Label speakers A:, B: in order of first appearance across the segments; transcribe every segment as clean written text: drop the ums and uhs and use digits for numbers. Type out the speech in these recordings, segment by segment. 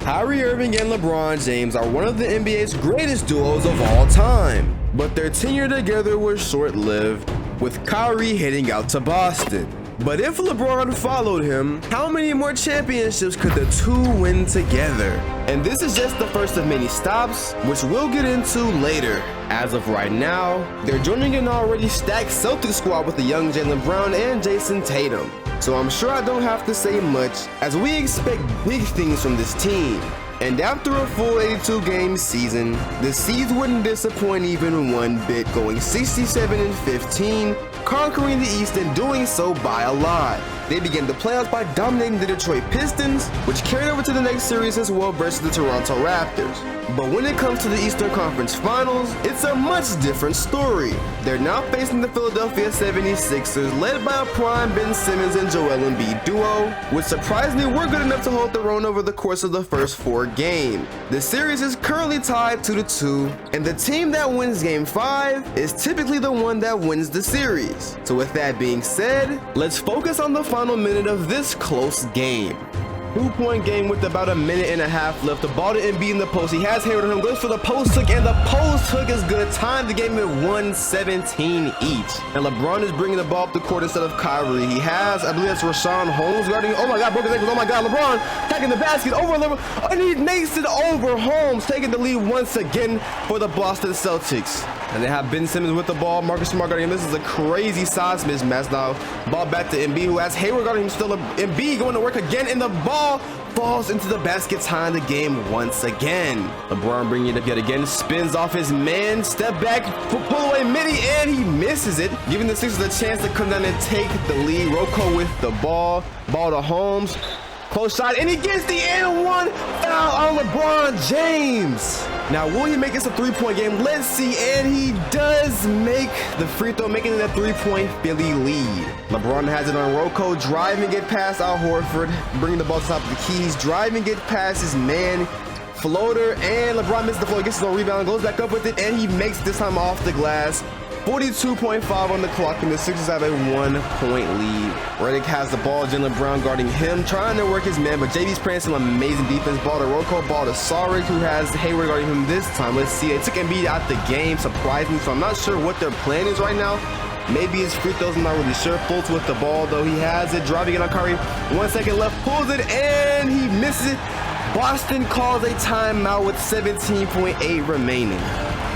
A: Kyrie Irving and LeBron James are one of the NBA's greatest duos of all time, but their tenure together was short-lived, with Kyrie heading out to Boston. But if LeBron followed him, how many more championships could the two win together? And this is just the first of many stops, which we'll get into later. As of right now, they're joining an already stacked Celtics squad with the young Jaylen Brown and Jason Tatum. So I'm sure I don't have to say much, as we expect big things from this team. And after a full 82-game season, the Seeds wouldn't disappoint even one bit, going 67-15, conquering the East and doing so by a lot. They began the playoffs by dominating the Detroit Pistons, which carried over to the next series as well versus the Toronto Raptors. But when it comes to the Eastern Conference Finals, it's a much different story. They're now facing the Philadelphia 76ers, led by a prime Ben Simmons and Joel Embiid duo, which surprisingly were good enough to hold their own over the course of the first 4 games. The series is currently tied 2-2, and the team that wins Game 5 is typically the one that wins the series. So with that being said, let's focus on the final minute of this close game. 2-point game with about a minute and a half left. The ball to Embiid in the post. He has Hayward on him, goes for the post hook, and the post hook is good. Time the game at 1:17 each. And LeBron is bringing the ball up the court instead of Kyrie. He has, I believe that's Rashawn Holmes guarding. Oh my God, broke his ankles. Oh my God, LeBron taking the basket over LeBron, and he makes it over Holmes, taking the lead once again for the Boston Celtics. And they have Ben Simmons with the ball, Marcus Smart guarding him. This is a crazy size mismatch now. Ball back to Embiid, who has Hayward guarding him still. Embiid going to work again, and the ball falls into the basket, tying the game once again. LeBron bringing it up yet again, spins off his man, step back, pull away midi, and he misses it, giving the Sixers a chance to come down and take the lead. Rocco with the ball to Holmes. Close shot, and he gets the and-one foul on LeBron James. Now, will he make this a 3-point game? Let's see, and he does make the free throw, making it a 3-point Philly lead. LeBron has it on Rocco, driving it past Al Horford, bringing the ball to the top of the key. He's driving it past his man, floater, and LeBron misses the floor, gets his own rebound, goes back up with it, and he makes this time off the glass. 42.5 on the clock, and the Sixers have a 1-point lead. Redick has the ball, Jaylen Brown guarding him, trying to work his man, but JB's playing some amazing defense. Ball to Rocco, ball to Saric, who has Hayward guarding him this time. Let's see, they took Embiid out the game, surprisingly, so I'm not sure what their plan is right now. Maybe his free throws, I'm not really sure. Fultz with the ball, though. He has it, driving it on Kyrie. 1 second left, pulls it, and he misses it. Boston calls a timeout with 17.8 remaining.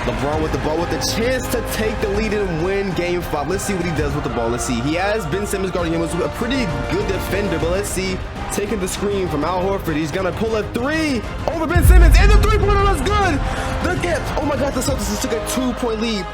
A: LeBron with the ball with a chance to take the lead and win Game 5. Let's see what he does with the ball. Let's see. He has Ben Simmons guarding him, who's a pretty good defender, but let's see. Taking the screen from Al Horford. He's going to pull a 3 over Ben Simmons, and the 3-pointer was good. Look at, oh my God, the Celtics took a 2-point lead.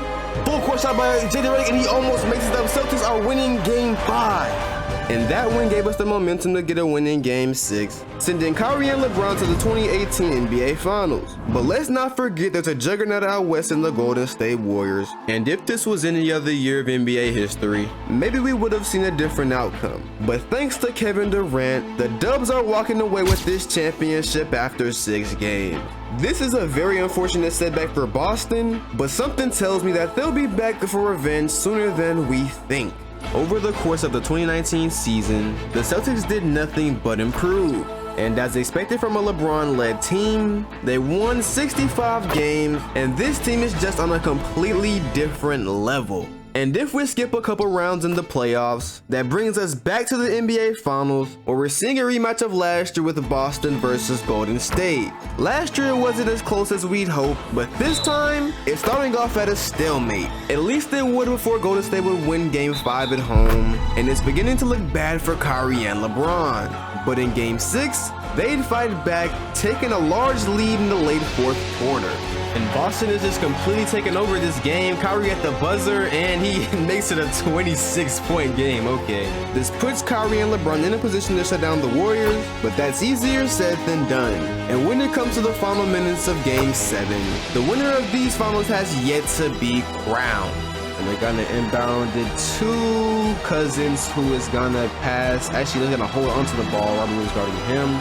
A: Full court shot by JD Redick, and he almost makes it. The Celtics are winning Game 5. And that win gave us the momentum to get a win in Game 6, sending Kyrie and LeBron to the 2018 NBA Finals. But let's not forget there's a juggernaut out west in the Golden State Warriors. And if this was any other year of NBA history, maybe we would have seen a different outcome. But thanks to Kevin Durant, the Dubs are walking away with this championship after 6 games. This is a very unfortunate setback for Boston, but something tells me that they'll be back for revenge sooner than we think. Over the course of the 2019 season, the Celtics did nothing but improve. And as expected from a LeBron-led team, they won 65 games, and this team is just on a completely different level. And if we skip a couple rounds in the playoffs, that brings us back to the NBA Finals, where we're seeing a rematch of last year with Boston versus Golden State. Last year it wasn't as close as we'd hoped, but this time, it's starting off at a stalemate. At least it would before Golden State would win Game 5 at home, and it's beginning to look bad for Kyrie and LeBron. But in Game 6, they'd fight back, taking a large lead in the late 4th quarter. And Boston is just completely taking over this game. Kyrie at the buzzer, and he makes it a 26-point game. Okay. This puts Kyrie and LeBron in a position to shut down the Warriors, but that's easier said than done. And when it comes to the final minutes of Game 7, the winner of these finals has yet to be crowned. And they're gonna inbound it to Cousins, who is gonna pass. Actually, they're gonna hold onto the ball. Robert Williams guarding him.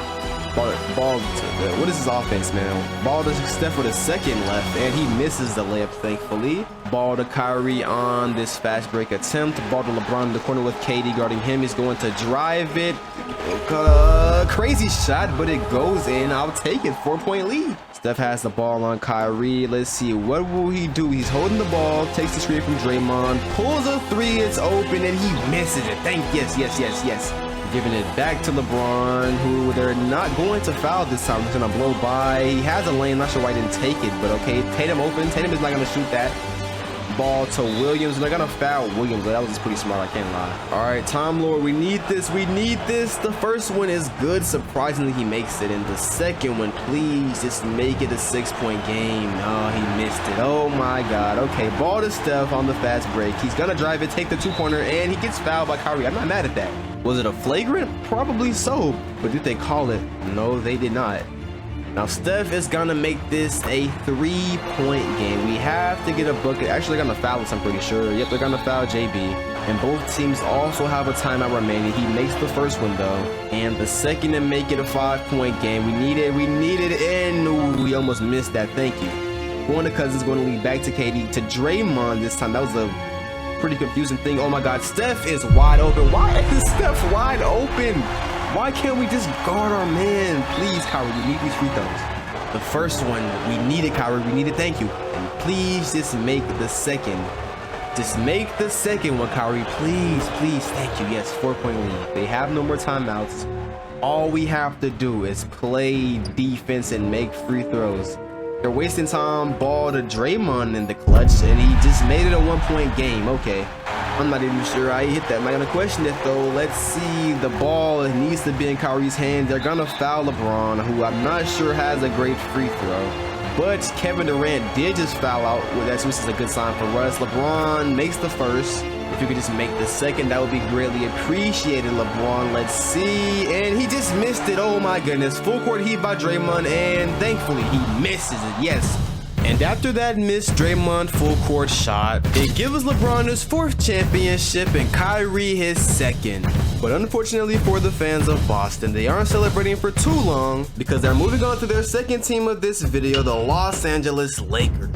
A: What is his offense, man? Ball to Steph with a second left, and he misses the layup, thankfully. Ball to Kyrie on this fast break attempt. Ball to LeBron in the corner with KD guarding him. He's going to drive it. Crazy shot, but it goes in. I'll take it. 4-point lead. Steph has the ball on Kyrie. Let's see. What will he do? He's holding the ball, takes the screen from Draymond, pulls a three. It's open, and he misses it. Yes. Giving it back to LeBron, who they're not going to foul this time. He's going to blow by. He has a lane. Not sure why he didn't take it, but okay. Tatum open. Tatum is not going to shoot that. Ball to Williams. They're going to foul Williams, but that was just pretty smart. I can't lie. All right, Time Lord, we need this. The first one is good. Surprisingly, he makes it. And the second one, please just make it a 6-point game. Oh, he missed it. Oh, my God. Okay, ball to Steph on the fast break. He's going to drive it, take the two-pointer, and he gets fouled by Kyrie. I'm not mad at that. Was it a flagrant? Probably so. But did they call it? No, they did not. Now, Steph is going to make this a 3-point game. We have to get a bucket. Actually, they're going to foul us, I'm pretty sure. Yep, they're going to foul JB. And both teams also have a timeout remaining. He makes the first one, though. And the second to make it a 5-point game. We need it. And ooh, we almost missed that. Thank you. Going to Cousins, going to lead back to KD. To Draymond this time. That was a pretty confusing thing. Oh, my God. Steph is wide open. Why is Steph wide open? Why can't we just guard our man? Please, Kyrie, we need these free throws. The first one, we need it, Kyrie. We need it. Thank you. And please just make the second. Just make the second one, Kyrie. Please. Thank you. Yes, 4-point lead. They have no more timeouts. All we have to do is play defense and make free throws. They're wasting time. Ball to Draymond in the clutch, and he just made it a 1-point game. Okay. I'm not even sure I hit that. I'm not going to question it, though. Let's see. The ball needs to be in Kyrie's hand. They're going to foul LeBron, who I'm not sure has a great free throw. But Kevin Durant did just foul out, which is a good sign for us. LeBron makes the first. If you could just make the second, that would be greatly appreciated, LeBron. Let's see. And he just missed it. Oh, my goodness. Full court heat by Draymond, and thankfully he misses it. Yes. And after that missed Draymond full court shot, it gives LeBron his 4th championship and Kyrie his 2nd. But unfortunately for the fans of Boston, they aren't celebrating for too long because they're moving on to their 2nd team of this video, the Los Angeles Lakers.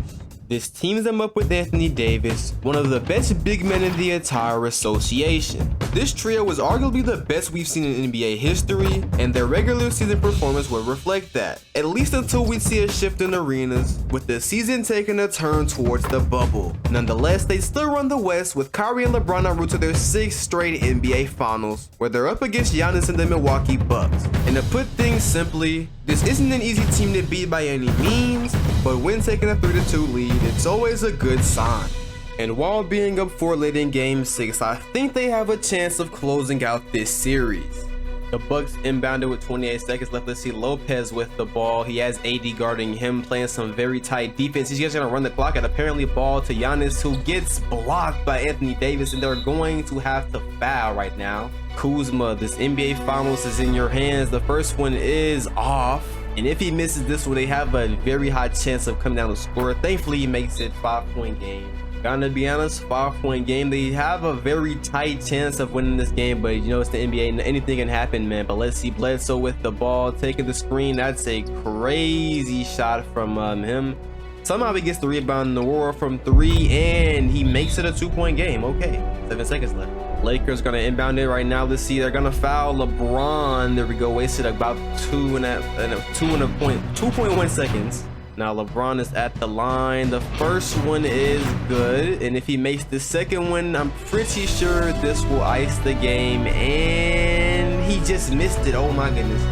A: This teams them up with Anthony Davis, one of the best big men in the entire association. This trio was arguably the best we've seen in NBA history, and their regular season performance would reflect that, at least until we see a shift in arenas, with the season taking a turn towards the bubble. Nonetheless, they still run the West, with Kyrie and LeBron en route to their 6th straight NBA Finals, where they're up against Giannis and the Milwaukee Bucks. And to put things simply, this isn't an easy team to beat by any means, but when taking a 3-2 lead, it's always a good sign. And while being up 4 late in Game 6, I think they have a chance of closing out this series. The Bucks inbounded with 28 seconds left. Let's see Lopez with the ball. He has AD guarding him, playing some very tight defense. He's just going to run the clock and apparently ball to Giannis, who gets blocked by Anthony Davis, and they're going to have to foul right now. Kuzma, this NBA Finals is in your hands. The first one is off. And if he misses this one, they have a very high chance of coming down to score. Thankfully, he makes it 5-point game. Gonna be honest, 5-point game. They have a very tight chance of winning this game, but you know, it's the NBA and anything can happen, man. But let's see Bledsoe with the ball, taking the screen. That's a crazy shot from him. Somehow he gets the rebound in the war from 3, and he makes it a 2-point game. Okay, 7 seconds left. Lakers gonna inbound it right now. Let's see, they're gonna foul LeBron. There we go, wasted about 2.1 seconds. Now LeBron is at the line. The first one is good, and if he makes the second one, I'm pretty sure this will ice the game, and he just missed it. Oh my goodness.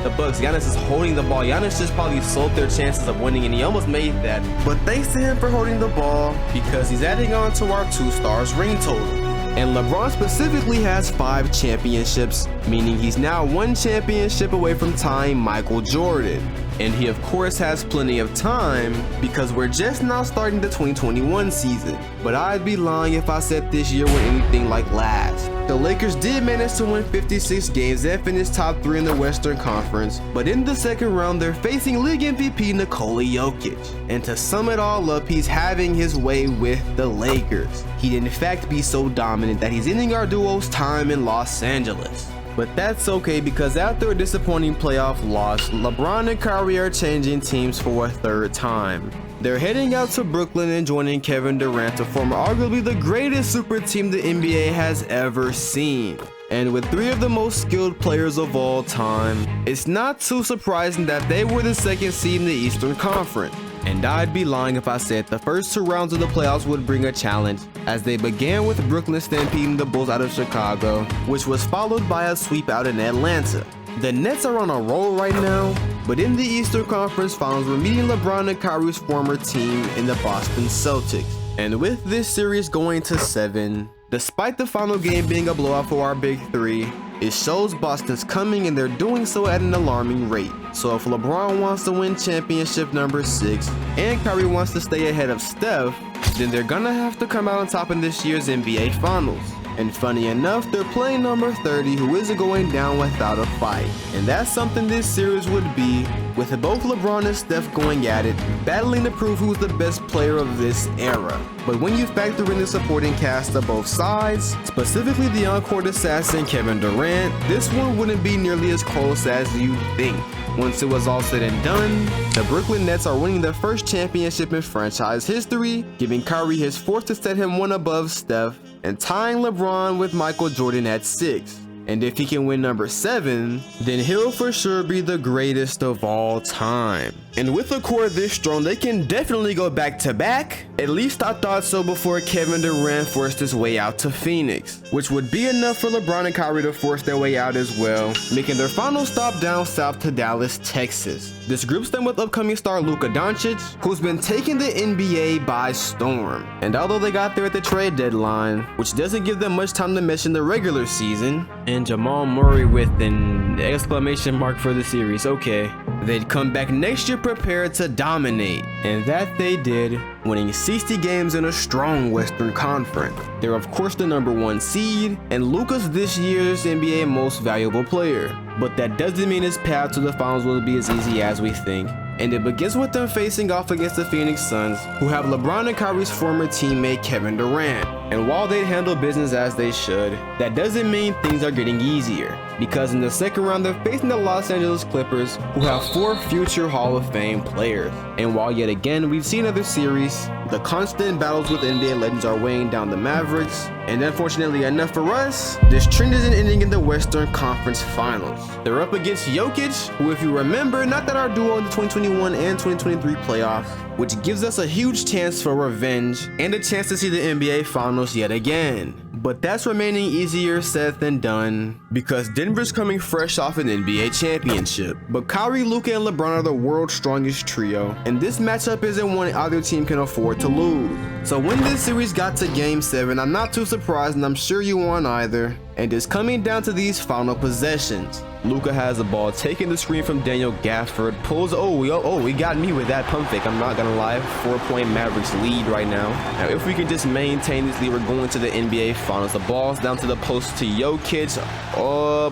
A: The Bucks, Giannis is holding the ball. Giannis just probably sold their chances of winning, and he almost made that. But thanks to him for holding the ball, because he's adding on to our 2 stars ring total. And LeBron specifically has 5 championships, meaning he's now 1 championship away from tying Michael Jordan. And he of course has plenty of time because we're just now starting the 2021 season. But I'd be lying if I said this year went anything like last. The Lakers did manage to win 56 games and finish top 3 in the Western Conference, but in the second round they're facing league MVP Nikola Jokic. And to sum it all up, he's having his way with the Lakers. He'd in fact be so dominant that he's ending our duo's time in Los Angeles. But that's okay, because after a disappointing playoff loss, LeBron and Kyrie are changing teams for a third time. They're heading out to Brooklyn and joining Kevin Durant to form arguably the greatest super team the NBA has ever seen. And with three of the most skilled players of all time, it's not too surprising that they were the second seed in the Eastern Conference. And I'd be lying if I said the first 2 rounds of the playoffs would bring a challenge, as they began with Brooklyn stampeding the Bulls out of Chicago, which was followed by a sweep out in Atlanta. The Nets are on a roll right now, but in the Eastern Conference Finals, we're meeting LeBron and Kyrie's former team in the Boston Celtics. And with this series going to 7, despite the final game being a blowout for our big three, it shows Boston's coming, and they're doing so at an alarming rate. So if LeBron wants to win championship number 6 and Kyrie wants to stay ahead of Steph, then they're gonna have to come out on top in this year's NBA Finals. And funny enough, they're playing number 30, who isn't going down without a fight. And that's something this series would be, with both LeBron and Steph going at it, battling to prove who's the best player of this era. But when you factor in the supporting cast of both sides, specifically the on-court assassin Kevin Durant, this one wouldn't be nearly as close as you think. Once it was all said and done, the Brooklyn Nets are winning their first championship in franchise history, giving Kyrie his 4th to set him 1 above Steph, and tying LeBron with Michael Jordan at 6. And if he can win number 7, then he'll for sure be the greatest of all time. And with a core this strong, they can definitely go back to back. At least I thought so before Kevin Durant forced his way out to Phoenix, which would be enough for LeBron and Kyrie to force their way out as well, making their final stop down south to Dallas, Texas. This group's them with upcoming star Luka Doncic, who's been taking the NBA by storm. And although they got there at the trade deadline, which doesn't give them much time to mesh in the regular season, and Jamal Murray with an exclamation mark for the series, okay, they'd come back next year prepared to dominate. And that they did, winning 60 games in a strong Western Conference. They're of course the number 1 seed, and Luka's this year's NBA most valuable player. But that doesn't mean his path to the finals will be as easy as we think. And it begins with them facing off against the Phoenix Suns, who have LeBron and Kyrie's former teammate Kevin Durant. And while they handle business as they should, that doesn't mean things are getting easier, because in the second round they're facing the Los Angeles Clippers, who have 4 future Hall of Fame players. And while yet again we've seen other series, the constant battles with NBA legends are weighing down the Mavericks, and unfortunately enough for us, this trend isn't ending in the Western Conference Finals. They're up against Jokic, who, if you remember, knocked out our duo in the 2021 and 2023 playoffs, which gives us a huge chance for revenge and a chance to see the NBA Finals yet again. But that's remaining easier said than done, because Denver's coming fresh off an NBA championship. But Kyrie, Luka, and LeBron are the world's strongest trio, and this matchup isn't one either team can afford to lose. So when this series got to Game 7, I'm not too surprised, and I'm sure you aren't either. And it's coming down to these final possessions. Luka has the ball, taking the screen from Daniel Gafford, pulls, he got me with that pump fake, I'm not gonna lie. 4-point Mavericks lead right now. Now if we can just maintain this lead, we're going to the NBA Finals. The ball's down to the post to Jokic,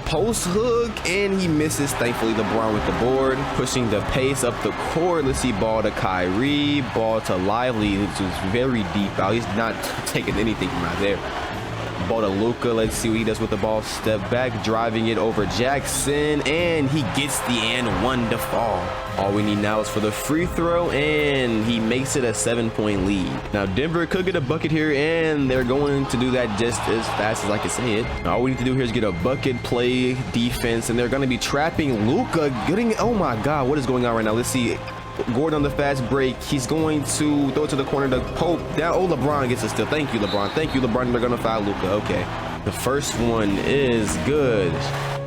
A: post hook, and he misses. Thankfully LeBron with the board, pushing the pace up the court. Let's see, ball to Kyrie, ball to Lively, which is very deep out. He's not taking anything from out there. Ball to Luka, let's see what he does with the ball. Step back, driving it over Jackson, and he gets the and 1 to fall. All we need now is for the free throw, and he makes it a 7-point lead. Now Denver could get a bucket here, and they're going to do that just as fast as I can say it. All we need to do here is get a bucket, play defense, and they're going to be trapping Luka, getting, oh my god, what is going on right now? Let's see. Gordon on the fast break. He's going to throw it to the corner to Pope. Down. Oh, LeBron gets a steal. Thank you, LeBron. Thank you, LeBron. They're going to foul Luka. Okay. The first one is good.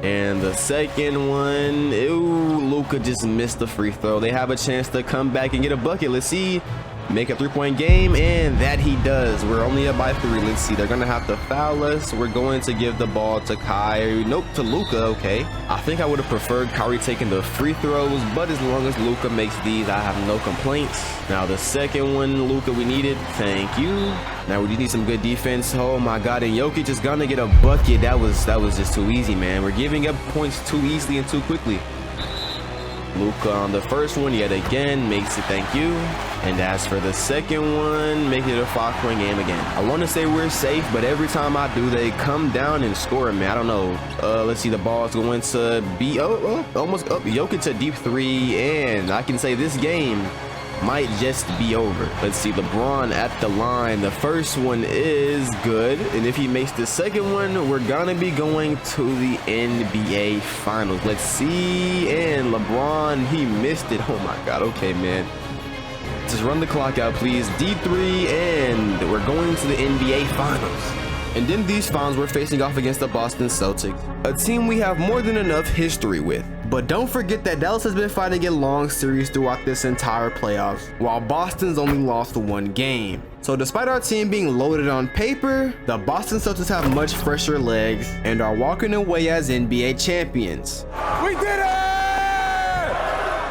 A: And the second one, Luka just missed the free throw. They have a chance to come back and get a bucket. Let's see. Make a 3-point game, and that he does. We're only up by 3. Let's see. They're going to have to foul us. We're going to give the ball to Kyrie. Nope, to Luka. Okay. I think I would have preferred Kyrie taking the free throws, but as long as Luka makes these, I have no complaints. Now the second one, Luka, we need it. Thank you. Now we need some good defense. Oh my god, and Jokic is going to get a bucket. That was just too easy, man. We're giving up points too easily and too quickly. Luka on the first one yet again makes it, thank you. And as for the second one, make it a 5-point game again. I want to say we're safe, but every time I do, they come down and score, man. I don't know. Let's see, the ball's going to be almost up. Jokic to deep three, and I can say this game might just be over. Let's see, LeBron at the line. The first one is good, and if he makes the second one, we're gonna be going to the NBA Finals. Let's see, and LeBron, he missed it. Oh my God. Okay, man. Just run the clock out, please. D3, and we're going to the NBA Finals. And in these finals, we're facing off against the Boston Celtics, a team we have more than enough history with. But don't forget that Dallas has been fighting a long series throughout this entire playoffs, while Boston's only lost one game. So despite our team being loaded on paper, the Boston Celtics have much fresher legs and are walking away as NBA champions.
B: We did it!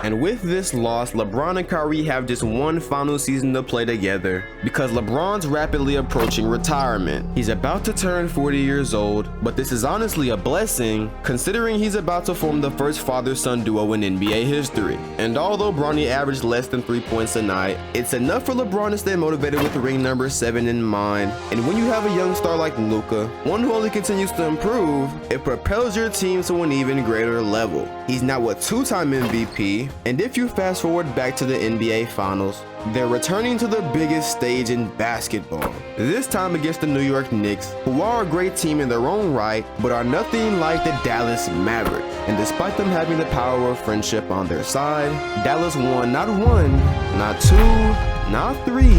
A: And with this loss, LeBron and Kyrie have just one final season to play together because LeBron's rapidly approaching retirement. He's about to turn 40 years old, but this is honestly a blessing considering he's about to form the first father-son duo in NBA history. And although Bronny averaged less than 3 points a night, it's enough for LeBron to stay motivated with ring number 7 in mind. And when you have a young star like Luka, one who only continues to improve, it propels your team to an even greater level. He's now a 2-time MVP. And if you fast forward back to the NBA Finals, they're returning to the biggest stage in basketball. This time against the New York Knicks, who are a great team in their own right, but are nothing like the Dallas Mavericks. And despite them having the power of friendship on their side, Dallas won not 1, not 2, not 3,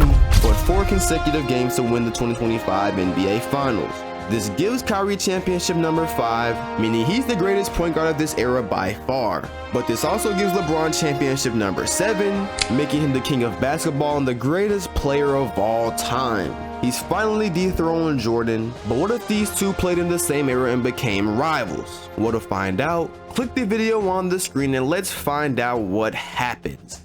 A: but 4 consecutive games to win the 2025 NBA Finals. This gives Kyrie championship number 5, meaning he's the greatest point guard of this era by far. But this also gives LeBron championship number 7, making him the king of basketball and the greatest player of all time. He's finally dethroned Jordan, but what if these two played in the same era and became rivals? Well, to find out, click the video on the screen and let's find out what happens.